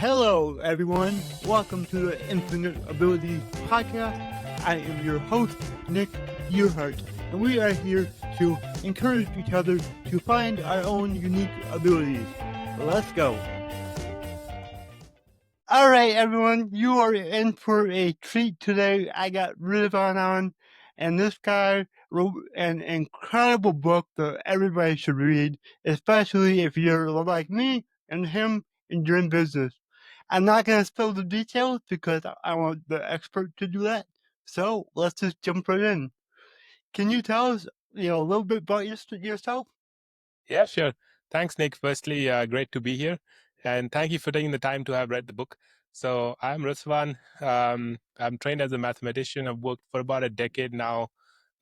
Hello, everyone. Welcome to the Infinite Abilities Podcast. I am your host, Nick Yerhart, and we are here to encourage each other to find our own unique abilities. Let's go. All right, everyone, you are in for a treat today. I got Ritavan on, and this guy wrote an incredible book that everybody should read, especially if you're like me and him and you're in business. I'm not going to spill the details because I want the expert to do that. So let's just jump right in. Can you tell us, a little bit about yourself? Yeah, sure. Thanks, Nick. Firstly, great to be here. And thank you for taking the time to have read the book. So I'm Ritavan. I'm trained as a mathematician. I've worked for about a decade now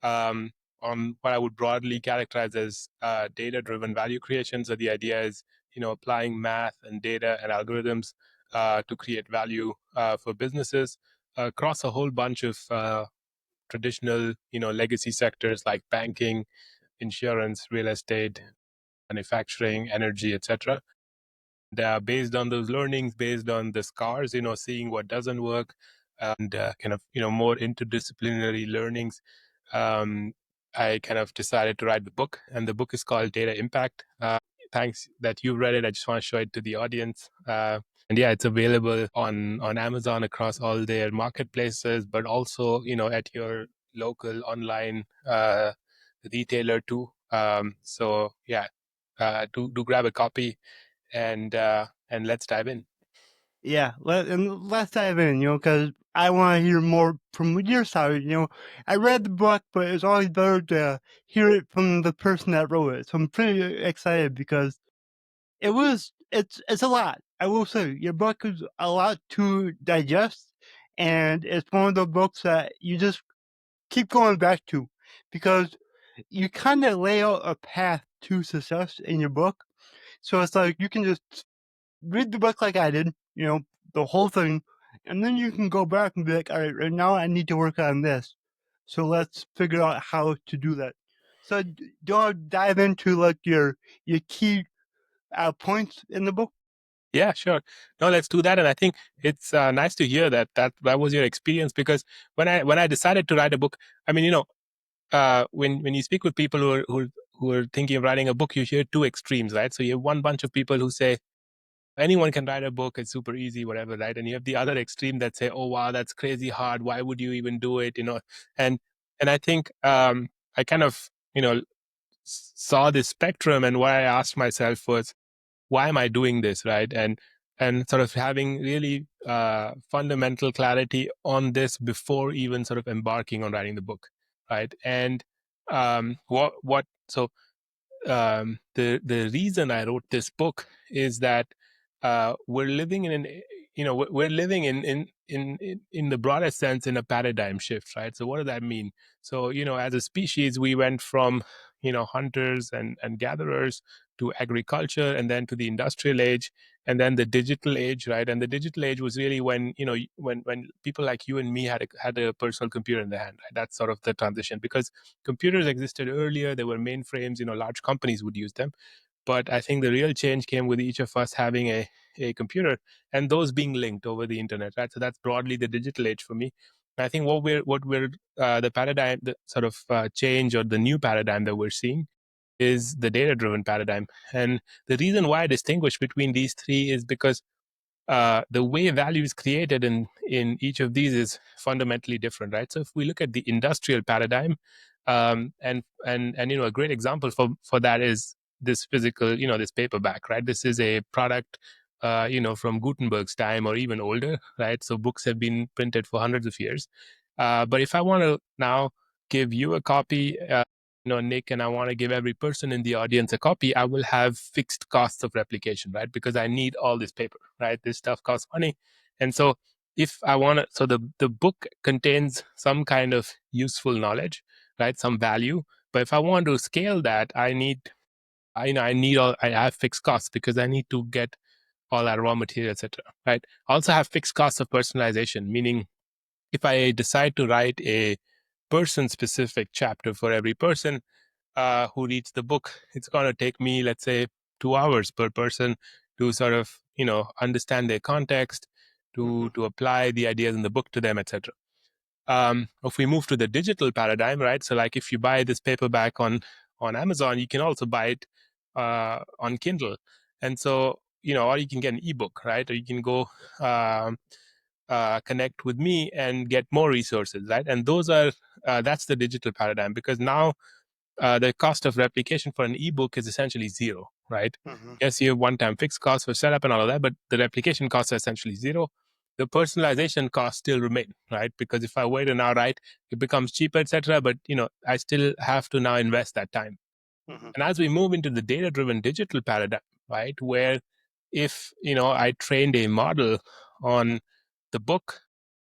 on what I would broadly characterize as data-driven value creation. So the idea is, applying math and data and algorithms to create value for businesses across a whole bunch of traditional, legacy sectors like banking, insurance, real estate, manufacturing, energy, etc. Based on those learnings, based on the scars, seeing what doesn't work, and kind of more interdisciplinary learnings, I kind of decided to write the book, and the book is called Data Impact. Thanks that you read it. I just want to show it to the audience. And yeah, it's available on Amazon across all their marketplaces, but also at your local online retailer too. So yeah, do grab a copy and let's dive in. Yeah, let's dive in, because I want to hear more from your side. I read the book, but it's always better to hear it from the person that wrote it. So I'm pretty excited because it's a lot. I will say your book is a lot to digest, and it's one of the books that you just keep going back to because you kind of lay out a path to success in your book. So it's like you can just read the book like I did, the whole thing, and then you can go back and be like, all right, right now I need to work on this. So let's figure out how to do that. So do you want to dive into like your key points in the book? Yeah, sure. No, let's do that. And I think it's nice to hear that was your experience, because when I decided to write a book, I mean, when you speak with people who are thinking of writing a book, you hear two extremes, right? So you have one bunch of people who say anyone can write a book, it's super easy, whatever, right? And you have the other extreme that say, oh wow, that's crazy hard. Why would you even do it? And I think I kind of saw this spectrum, and what I asked myself was, why am I doing this, right? And sort of having really fundamental clarity on this before even sort of embarking on writing the book, right? And what so the reason I wrote this book is that we're living in we're living in the broadest sense in a paradigm shift, right? So what does that mean? So as a species, we went from hunters and gatherers to agriculture, and then to the industrial age, and then the digital age, right? And the digital age was really when when people like you and me had a personal computer in their hand, right? That's sort of the transition, because computers existed earlier. They were mainframes. Large companies would use them. But I think the real change came with each of us having a computer, and those being linked over the internet, right? So that's broadly the digital age for me. I think what we're the paradigm, the sort of change, or the new paradigm that we're seeing, is the data driven paradigm. And the reason why I distinguish between these three is because the way value is created in each of these is fundamentally different, right? So if we look at the industrial paradigm, and a great example for that is this physical, this paperback, right? This is a product, from Gutenberg's time or even older, right? So books have been printed for hundreds of years. But if I want to now give you a copy, Nick, and I want to give every person in the audience a copy, I will have fixed costs of replication, right? Because I need all this paper, right? This stuff costs money. And so if I want to, so the book contains some kind of useful knowledge, right? Some value. But if I want to scale that, I have fixed costs, because I need to get all that raw material, etc. Right? I also have fixed costs of personalization, meaning if I decide to write a person specific chapter for every person who reads the book, it's going to take me, let's say, 2 hours per person to sort of understand their context, to apply the ideas in the book to them, etc. If we move to the digital paradigm, right? So like if you buy this paperback on Amazon, you can also buy it on Kindle, and so or you can get an ebook, right? Or you can go um, connect with me and get more resources, right? And those are that's the digital paradigm, because now the cost of replication for an ebook is essentially zero, right? Yes, you have one-time fixed costs for setup and all of that, but the replication costs are essentially zero. The personalization costs still remain, right? Because if I wait an hour, right, it becomes cheaper, etc. But I still have to now invest that time. And as we move into the data-driven digital paradigm, right, where if I trained a model on the book,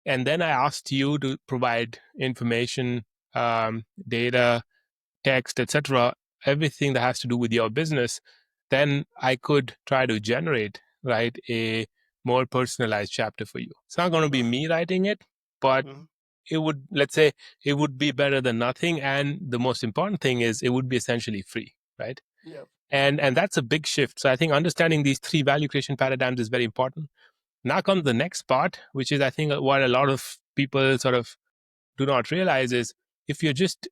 and then I asked you to provide information, data, text, etc., everything that has to do with your business, then I could try to generate, right, a more personalized chapter for you. It's not going to be me writing it, but it would, let's say, it would be better than nothing. And the most important thing is it would be essentially free, right? Yep. And that's a big shift. So I think understanding these three value creation paradigms is very important. Now comes the next part, which is I think what a lot of people sort of do not realize is, if you're just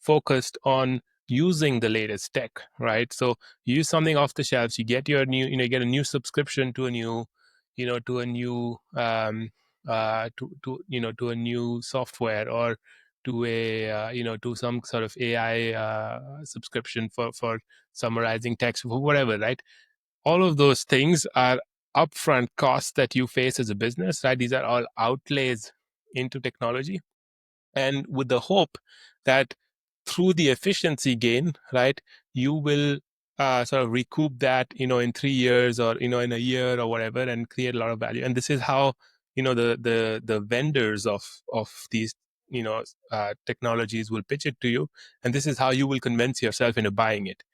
focused on using the latest tech, right? So you use something off the shelves, you get your new, you get a new subscription to a new, to a new to a new software, or to a to some sort of AI subscription for summarizing text, for whatever, right? All of those things are upfront costs that you face as a business, right? These are all outlays into technology, and with the hope that through the efficiency gain, right, you will sort of recoup that, in 3 years, or in a year or whatever, and create a lot of value. And this is how the vendors of these technologies will pitch it to you, and this is how you will convince yourself into buying it.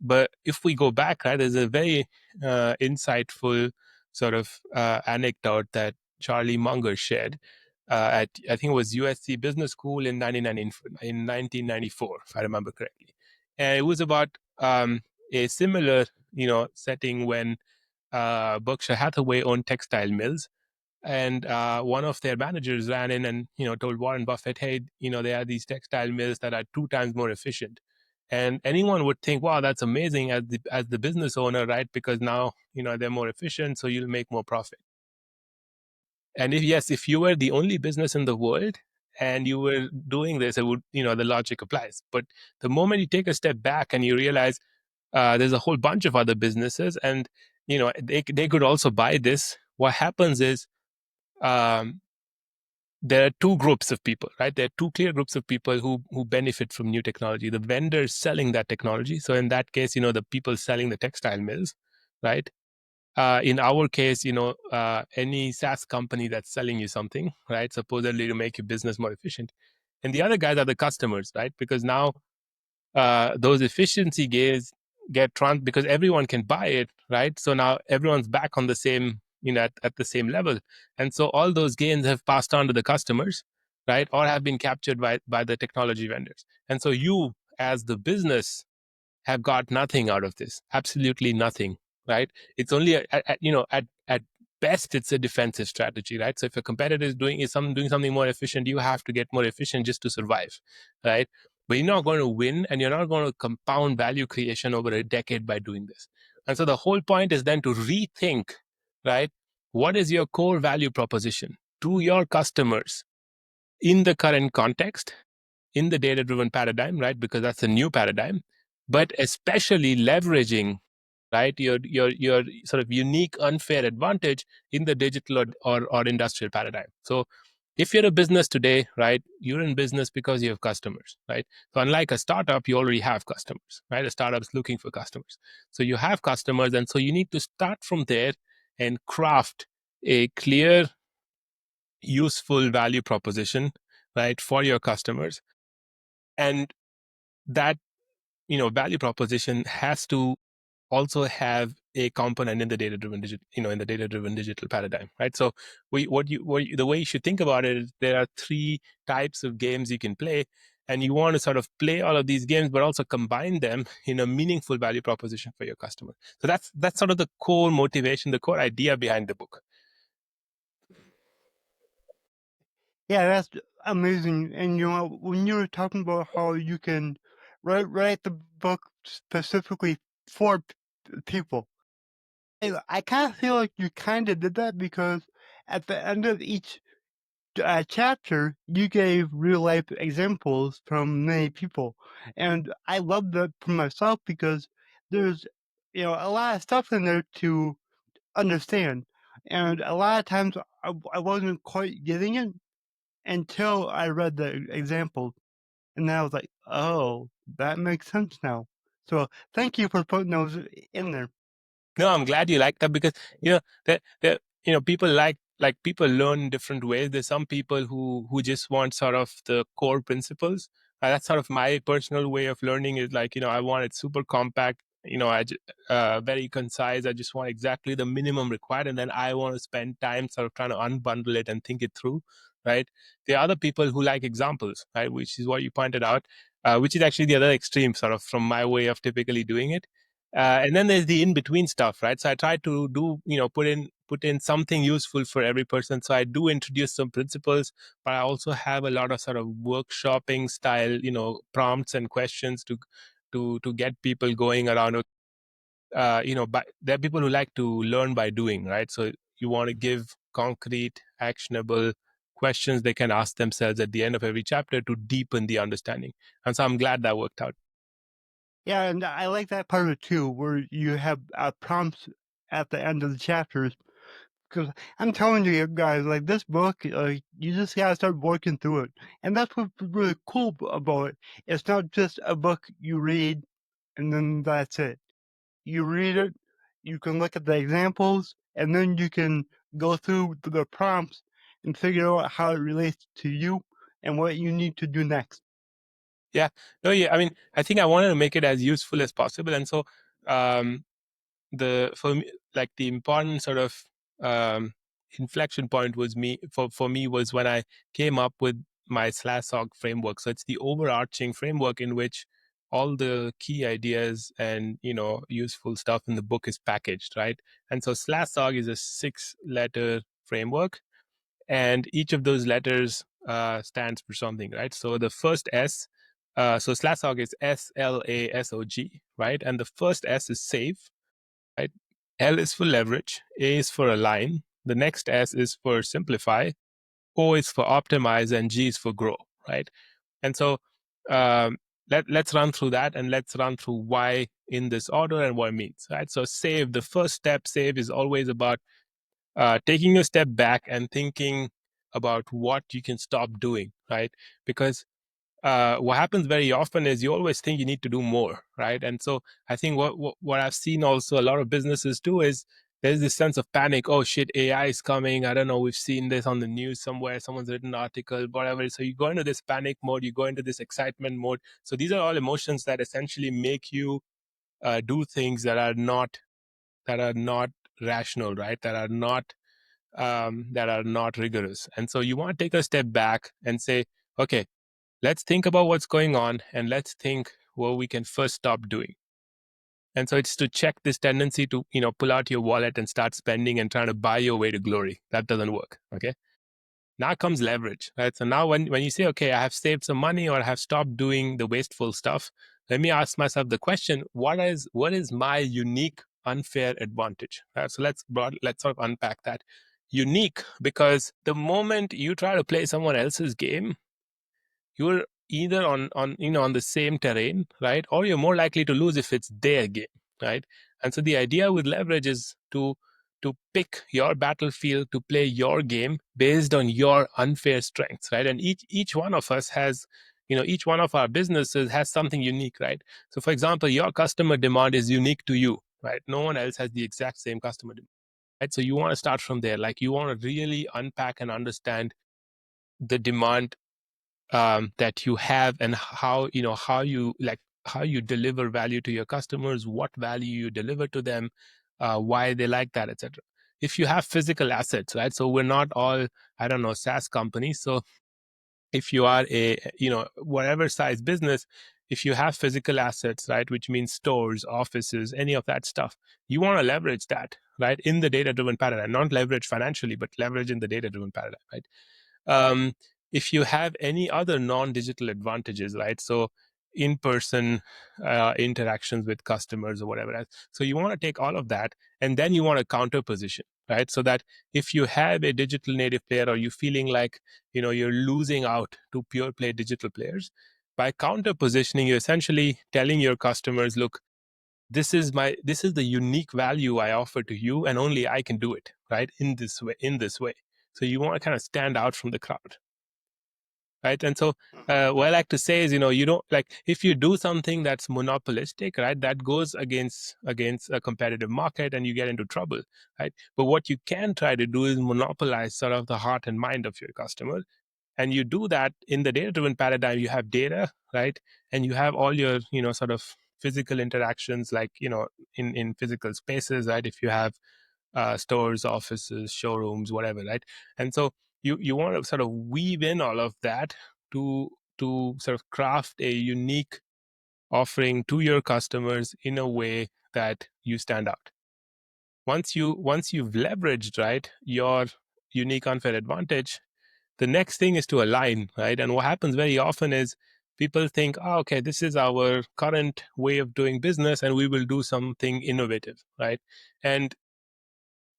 But if we go back, right, there's a very insightful sort of anecdote that Charlie Munger shared at, I think it was USC Business School in 1994, if I remember correctly. And it was about a similar, setting when Berkshire Hathaway owned textile mills, and one of their managers ran in and told Warren Buffett, hey, there are these textile mills that are 2 times more efficient. And anyone would think, wow, that's amazing, as the business owner, right? Because now they're more efficient, so you'll make more profit. And if you were the only business in the world and you were doing this, it would, the logic applies. But the moment you take a step back and you realize there's a whole bunch of other businesses, and they could also buy this, what happens is, um, there are two groups of people, right? There are two clear groups of people who benefit from new technology. The vendors selling that technology. So in that case, the people selling the textile mills, right? In our case, any SaaS company that's selling you something, right? Supposedly to make your business more efficient. And the other guys are the customers, right? Because now those efficiency gains because everyone can buy it, right? So now everyone's back on the same, at the same level, and so all those gains have passed on to the customers, right, or have been captured by the technology vendors. And so you, as the business, have got nothing out of this, absolutely nothing, right? It's only at best it's a defensive strategy, right? So if a competitor is doing something more efficient, you have to get more efficient just to survive, right? But you're not going to win, and you're not going to compound value creation over a decade by doing this. And so the whole point is then to rethink, right, what is your core value proposition to your customers in the current context, in the data driven paradigm, right? Because that's a new paradigm, but especially leveraging, right, your sort of unique unfair advantage in the digital or industrial paradigm. So if you're a business today, right, you're in business because you have customers, right? So unlike a startup, you already have customers, right? A startup's looking for customers. So you have customers, and so you need to start from there and craft a clear, useful value proposition, right, for your customers. And that value proposition has to also have a component in the data driven digital paradigm, right? So the way you should think about it is there are three types of games you can play, and you want to sort of play all of these games but also combine them in a meaningful value proposition for your customer. So that's sort of the core motivation, the core idea behind the book. Yeah, that's amazing. And when you were talking about how you can write the book specifically for people, I kind of feel like you kind of did that because at the end of each chapter, you gave real life examples from many people, and I love that for myself because there's a lot of stuff in there to understand, and a lot of times I wasn't quite getting it until I read the examples, and then I was like, "Oh, that makes sense now." So thank you for putting those in there. No, I'm glad you like that, because that people people learn in different ways. There's some people who just want sort of the core principles. That's sort of my personal way of learning. Is like, I want it super compact. Very concise. I just want exactly the minimum required, and then I want to spend time sort of trying to unbundle it and think it through. Right. There are other people who like examples, right, which is what you pointed out, which is actually the other extreme, sort of from my way of typically doing it. And then there's the in between stuff, right? So I try to do, put in something useful for every person. So I do introduce some principles, but I also have a lot of sort of workshopping style, prompts and questions to get people going around. But there are people who like to learn by doing, right? So you want to give concrete, actionable questions they can ask themselves at the end of every chapter to deepen the understanding. And so I'm glad that worked out. Yeah, and I like that part of it too, where you have prompts at the end of the chapters. Because I'm telling you guys, like this book, you just gotta start working through it, and that's what's really cool about it. It's not just a book you read and then that's it. You read it, you can look at the examples, and then you can go through the prompts and figure out how it relates to you and what you need to do next. Yeah. No, yeah. I mean, I think I wanted to make it as useful as possible. And so, um, for me, like the important sort of um, inflection point was for me was when I came up with my SlashOg framework. So it's the overarching framework in which all the key ideas and useful stuff in the book is packaged, right? And so SlashOg is a 6-letter framework, and each of those letters stands for something, right? So the first S, so SlashOg is SLASOG, right? And the first S is save, right? L is for leverage, A is for align, the next S is for simplify, O is for optimize, and G is for grow, right? And so um, let's run through that, and let's run through why in this order and what it means, right? So save, the first step, save, is always about taking a step back and thinking about what you can stop doing, right? Because what happens very often is you always think you need to do more, right? And so I think what I've seen also a lot of businesses do is there's this sense of panic. Oh shit, AI is coming. I don't know. We've seen this on the news somewhere. Someone's written an article, whatever. So you go into this panic mode. You go into this excitement mode. So these are all emotions that essentially make you do things that are not rational, right? That are not rigorous. And so you want to take a step back and say, okay, let's think about what's going on, and let's think what we can first stop doing. And so it's to check this tendency to, pull out your wallet and start spending and trying to buy your way to glory. That doesn't work. Okay. Now comes leverage, right? So now when you say, okay, I have saved some money or I have stopped doing the wasteful stuff, let me ask myself the question, what is my unique unfair advantage? So let's sort of unpack that. Unique, because the moment you try to play someone else's game, you're either on the same terrain, right? Or you're more likely to lose if it's their game, right? And so the idea with leverage is to pick your battlefield, to play your game based on your unfair strengths, right? And each one of us has, each one of our businesses has something unique, right? So for example, your customer demand is unique to you, right? No one else has the exact same customer demand, right? So you want to start from there. Like, you want to really unpack and understand the demand that you have, and how you deliver value to your customers, what value you deliver to them, why they like that, etc. If you have physical assets, right? So we're not all, I don't know, SaaS companies. So if you are a, whatever size business, if you have physical assets, right, which means stores, offices, any of that stuff, you want to leverage that, right, in the data driven paradigm, not leverage financially, but leverage in the data driven paradigm, right? um, if you have any other non-digital advantages, right? So in-person interactions with customers or whatever else. So you want to take all of that, and then you want to counter position, right? So that if you have a digital native player, or you feeling like you're losing out to pure play digital players, by counter positioning, you're essentially telling your customers, look, this is the unique value I offer to you, and only I can do it, right, in this way. So you want to kind of stand out from the crowd, right? And so what I like to say is, you don't, like, if you do something that's monopolistic, right, that goes against a competitive market, and you get into trouble, right? But what you can try to do is monopolize sort of the heart and mind of your customer. And you do that in the data driven paradigm. You have data, right, and you have all your sort of physical interactions, like in physical spaces, right? If you have stores, offices, showrooms, whatever, right? And so you want to sort of weave in all of that to sort of craft a unique offering to your customers in a way that you stand out. Once you've leveraged, right, your unique unfair advantage, the next thing is to align, right? And what happens very often is people think, oh, okay, this is our current way of doing business, and we will do something innovative, right? And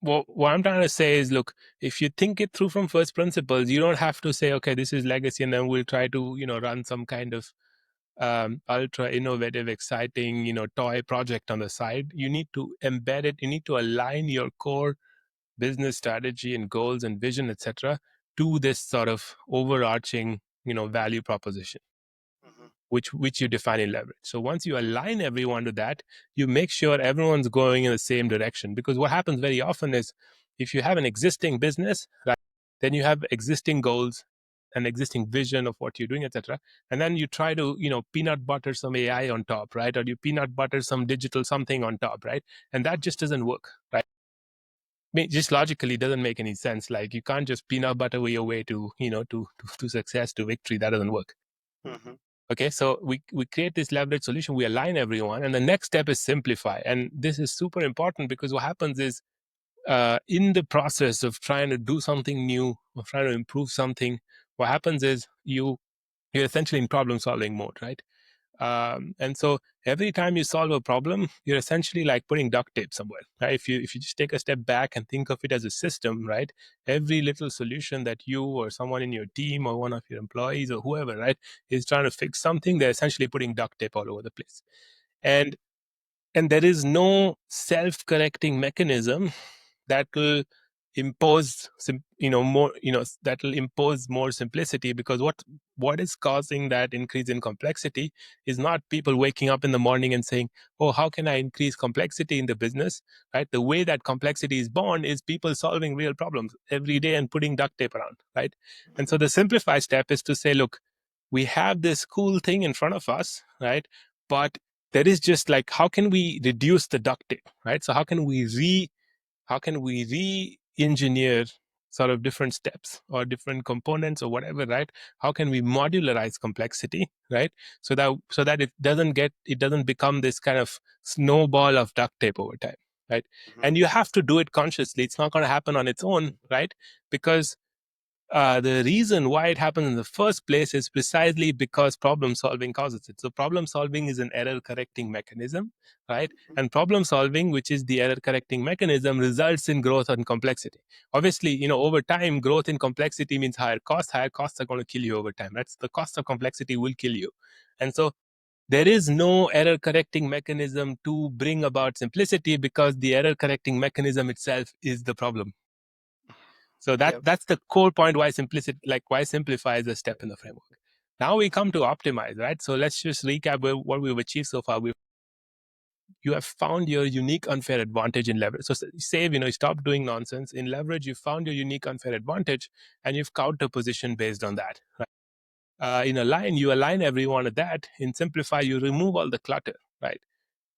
what I'm trying to say is, look, if you think it through from first principles, you don't have to say, okay, this is legacy, and then we'll try to, run some kind of ultra innovative, exciting, toy project on the side. You need to embed it. You need to align your core business strategy and goals and vision, etc., to this sort of overarching, value proposition, which you define in leverage. So once you align everyone to that, you make sure everyone's going in the same direction. Because what happens very often is, if you have an existing business, right, then you have existing goals, an existing vision of what you're doing, etc. And then you try to, peanut butter some AI on top, right? Or you peanut butter some digital something on top, right? And that just doesn't work, right? Just logically doesn't make any sense. Like, you can't just peanut butter your way to, to success, to victory. That doesn't work. Mm-hmm. Okay, so we create this leverage solution, we align everyone, and the next step is simplify. And this is super important, because what happens is, in the process of trying to do something new, or trying to improve something, what happens is you're essentially in problem solving mode, right? And so every time you solve a problem, you're essentially like putting duct tape somewhere, right? If you just take a step back and think of it as a system, right? Every little solution that you or someone in your team or one of your employees or whoever, right, is trying to fix something, they're essentially putting duct tape all over the place. And there is no self-correcting mechanism that will impose more, that will impose more simplicity. Because what is causing that increase in complexity is not people waking up in the morning and saying, oh, how can I increase complexity in the business, right? The way that complexity is born is people solving real problems every day and putting duct tape around, right? And so the simplified step is to say, look, we have this cool thing in front of us, right? But there is just like, how can we reduce the duct tape, right? So how can we re-engineer sort of different steps or different components or whatever, right? How can we modularize complexity, right? So that it doesn't become this kind of snowball of duct tape over time, right? Mm-hmm. And you have to do it consciously. It's not going to happen on its own, right? Because the reason why it happens in the first place is precisely because problem solving causes it. So problem solving is an error correcting mechanism, right? And problem solving, which is the error correcting mechanism, results in growth and complexity. Obviously, over time, growth in complexity means higher costs. Higher costs are going to kill you over time. That's the cost of complexity will kill you. And so there is no error correcting mechanism to bring about simplicity, because the error correcting mechanism itself is the problem. So that's the core point why simplify is a step in the framework. Now we come to optimize, right? So let's just recap what we've achieved so far. You have found your unique unfair advantage in leverage. So save, stop doing nonsense. In leverage, you found your unique unfair advantage, and you've counter positioned based on that. Right? In align, you align everyone at that. In simplify, you remove all the clutter, right?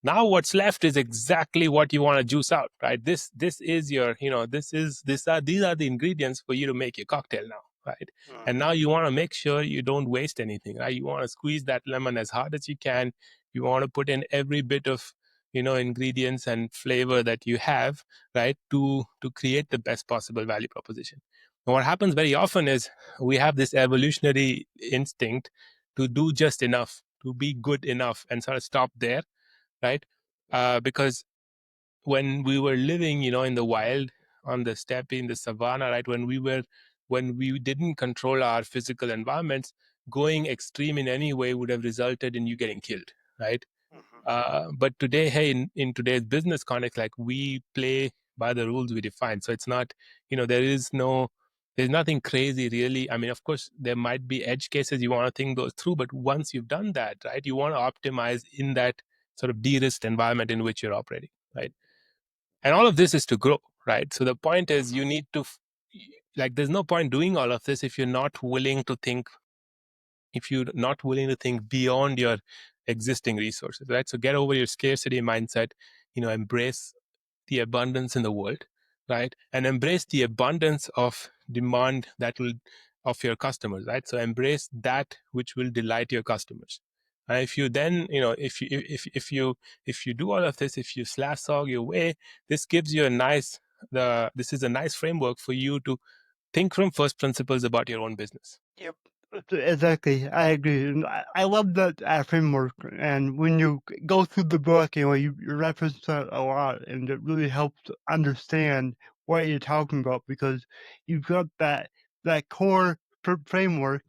Now what's left is exactly what you want to juice out, right? This is your, these are the ingredients for you to make your cocktail now, right? And Mhm. now you want to make sure you don't waste anything, right? You want to squeeze that lemon as hard as you can. You want to put in every bit of ingredients and flavor that you have, right, to create the best possible value proposition. And what happens very often is we have this evolutionary instinct to do just enough, to be good enough, and sort of stop there, right? Because when we were living, in the wild, on the steppe, in the savannah, right, when we didn't control our physical environments, going extreme in any way would have resulted in you getting killed, right? Mhm. But today, hey, in today's business context, like, we play by the rules we define. So it's not, there's nothing crazy really. I mean, of course, there might be edge cases you want to think those through, but once you've done that, right, you want to optimize in that sort of de-risked environment in which you're operating, right? And all of this is to grow, right? So the point is, Mhm. you need to, like, there's no point doing all of this if you're not willing to think, beyond your existing resources, right? So get over your scarcity mindset, embrace the abundance in the world, right? And embrace the abundance of demand of your customers, right? So embrace that which will delight your customers. And if you then, if you do all of this, if you SlashOg your way, this gives you this is a nice framework for you to think from first principles about your own business. Yep. Exactly. I agree. And I love that framework. And when you go through the book, you reference that a lot, and it really helps to understand what you're talking about because you've got that core framework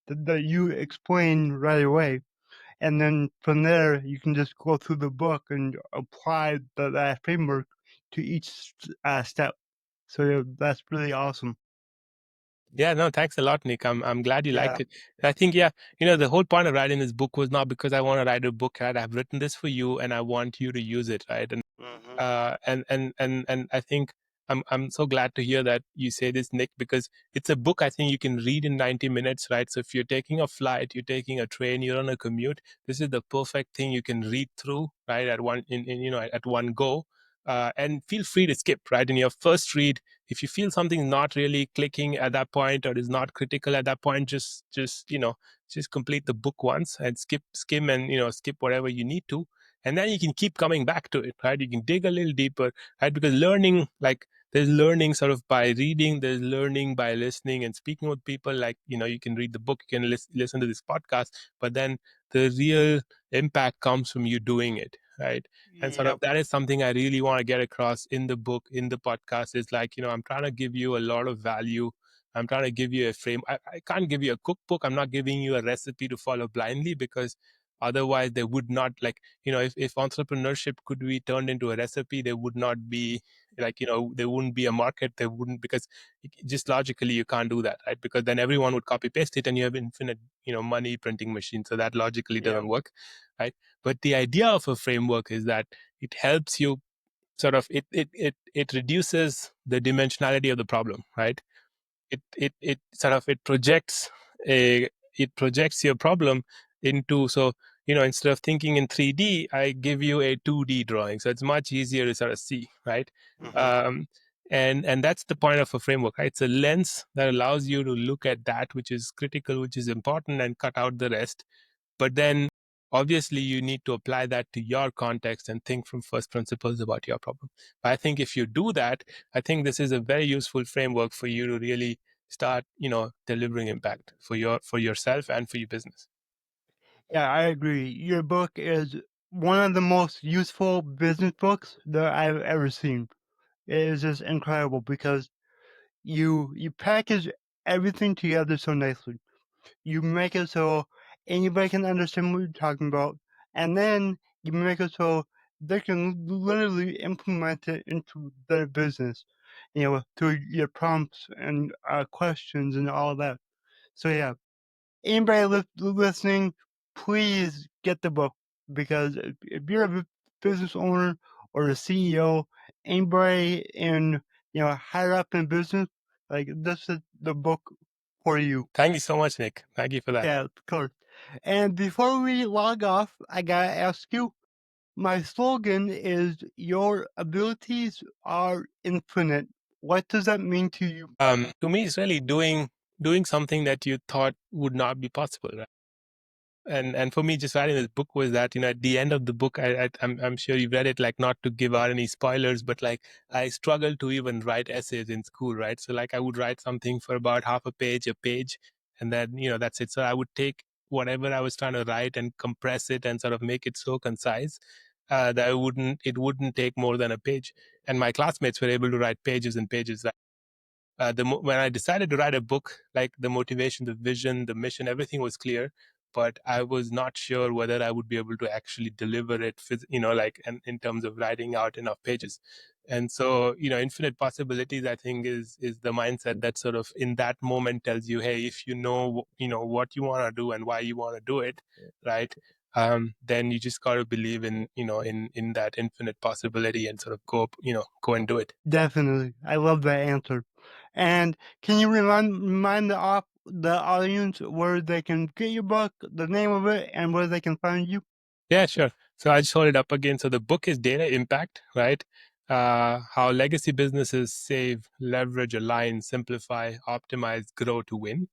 that you explain right away. And then from there, you can just go through the book and apply that framework to each step. So yeah, that's really awesome. Yeah, no, thanks a lot, Nick. I'm glad you liked Yeah. it. And I think, yeah, the whole point of writing this book was not because I want to write a book, right? I've written this for you, and I want you to use it, right? Hmm. And I think I'm so glad to hear that you say this, Nick, because it's a book I think you can read in 90 minutes, right? So if you're taking a flight, you're taking a train, you're on a commute, this is the perfect thing you can read through, right? At one go. And feel free to skip, right? In your first read, if you feel something's not really clicking at that point or is not critical at that point, just complete the book once and skim and skip whatever you need to, and then you can keep coming back to it, right? You can dig a little deeper, right? Because learning, like, there's learning sort of by reading, there's learning by listening and speaking with people. Like, you can read the book, you can listen to this podcast, but then the real impact comes from you doing it, right? And sort of Yep. that is something I really want to get across in the book, in the podcast, is like, I'm trying to give you a lot of value. I'm trying to give you a frame. I can't give you a cookbook. I'm not giving you a recipe to follow blindly, because otherwise they would not, like, if entrepreneurship could be turned into a recipe, there would not be, like, there wouldn't be a market. There wouldn't, because just logically you can't do that, right? Because then everyone would copy paste it and you have infinite, money printing machine. So that logically Yep. doesn't work, right? But the idea of a framework is that it helps you sort of, it reduces the dimensionality of the problem, right? It sort of, a it projects your problem into, so, instead of thinking in 3D, I give you a 2D drawing, so it's much easier to sort of see, right? Hmm. um, and that's the point of a framework, right? It's a lens that allows you to look at that which is critical, which is important, and cut out the rest. But then obviously you need to apply that to your context and think from first principles about your problem. I think if you do that, I think this is a very useful framework for you to really start, delivering impact for yourself and for your business. Yeah, I agree. Your book is one of the most useful business books that I've ever seen. It is just incredible because you package everything together so nicely. You make it so anybody can understand what you're talking about, and then you make it so they can literally implement it into their business, through your prompts and questions and all that. So yeah, anybody listening, please get the book because if you're a business owner or a CEO, anybody in higher up in business, like this is the book for you. Thank you so much, Nick. Thank you for that. Yeah, of course. And before we log off, I gotta ask you. My slogan is "Your abilities are infinite." What does that mean to you? To me, it's really doing doing something that you thought would not be possible, right? And for me, just writing this book was that, at the end of the book, I'm sure you've read it, like, not to give out any spoilers, but like, I struggled to even write essays in school, right? So like, I would write something for about half a page, and then that's it. So I would take whatever I was trying to write and compress it and sort of make it so concise that it wouldn't take more than a page. And my classmates were able to write pages and pages. When I decided to write a book, like, the motivation, the vision, the mission, everything was clear, but I was not sure whether I would be able to actually deliver it, like, in terms of writing out enough pages. And so, infinite possibilities, I think, is the mindset that sort of in that moment tells you, hey, if what you want to do and why you want to do it, right? Then you just got to believe in that infinite possibility and sort of go and do it. Definitely. I love that answer. And can you remind the audience where they can get your book, the name of it, and where they can find you? Yeah, sure. So I just hold it up again. So the book is Data Impact, right? How legacy businesses save, leverage, align, simplify, optimize, grow to win.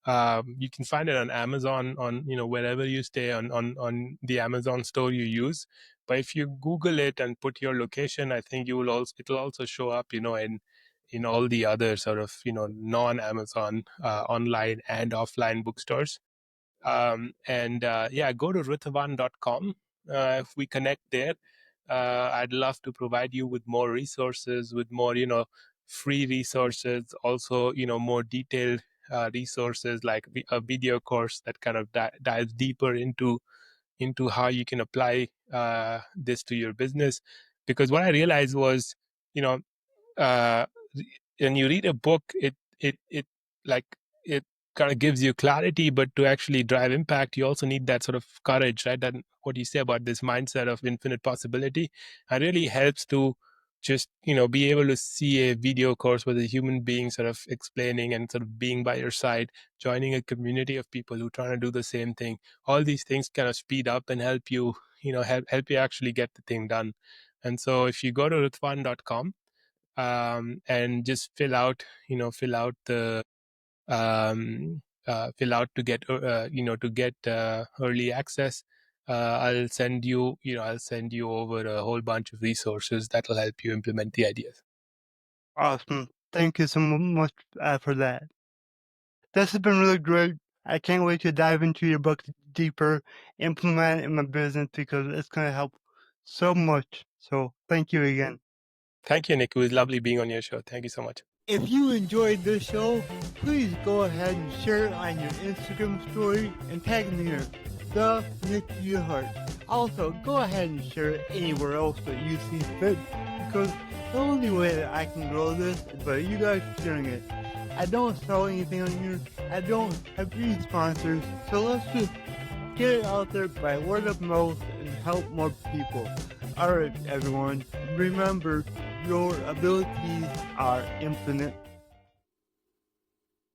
You can find it on Amazon, on wherever you stay, on the Amazon store you use. But if you Google it and put your location, I think it'll also show up, in all the other sort of non-Amazon online and offline bookstores. And yeah, go to Ritavan.com. If we connect there, I'd love to provide you with more resources, with more, free resources, also, more detailed resources, like a video course that kind of dives deeper into how you can apply this to your business. Because what I realized was, you know, uh, when you read a book, it like it kind of gives you clarity, but to actually drive impact, you also need that sort of courage, right? That what you say about this mindset of infinite possibility, and really helps to just be able to see a video course with a human being sort of explaining and sort of being by your side, joining a community of people who are trying to do the same thing. All these things kind of speed up and help you, help you actually get the thing done. And so if you go to ruthvan.com, and just fill out the fill out to get early access. I'll send you over a whole bunch of resources that will help you implement the ideas. Awesome. Thank you so much for that. This has been really great. I can't wait to dive into your book deeper, implement it in my business because it's going to help so much. So thank you again. Thank you, Nick. It was lovely being on your show. Thank you so much. If you enjoyed this show, please go ahead and share it on your Instagram story and tag me here, the Nick Yerhart. Also, go ahead and share it anywhere else that you see fit, because the only way that I can grow this is by you guys sharing it. I don't sell anything on here. I don't have any sponsors, so let's just get it out there by word of mouth and help more people. Alright, everyone, remember, your abilities are infinite.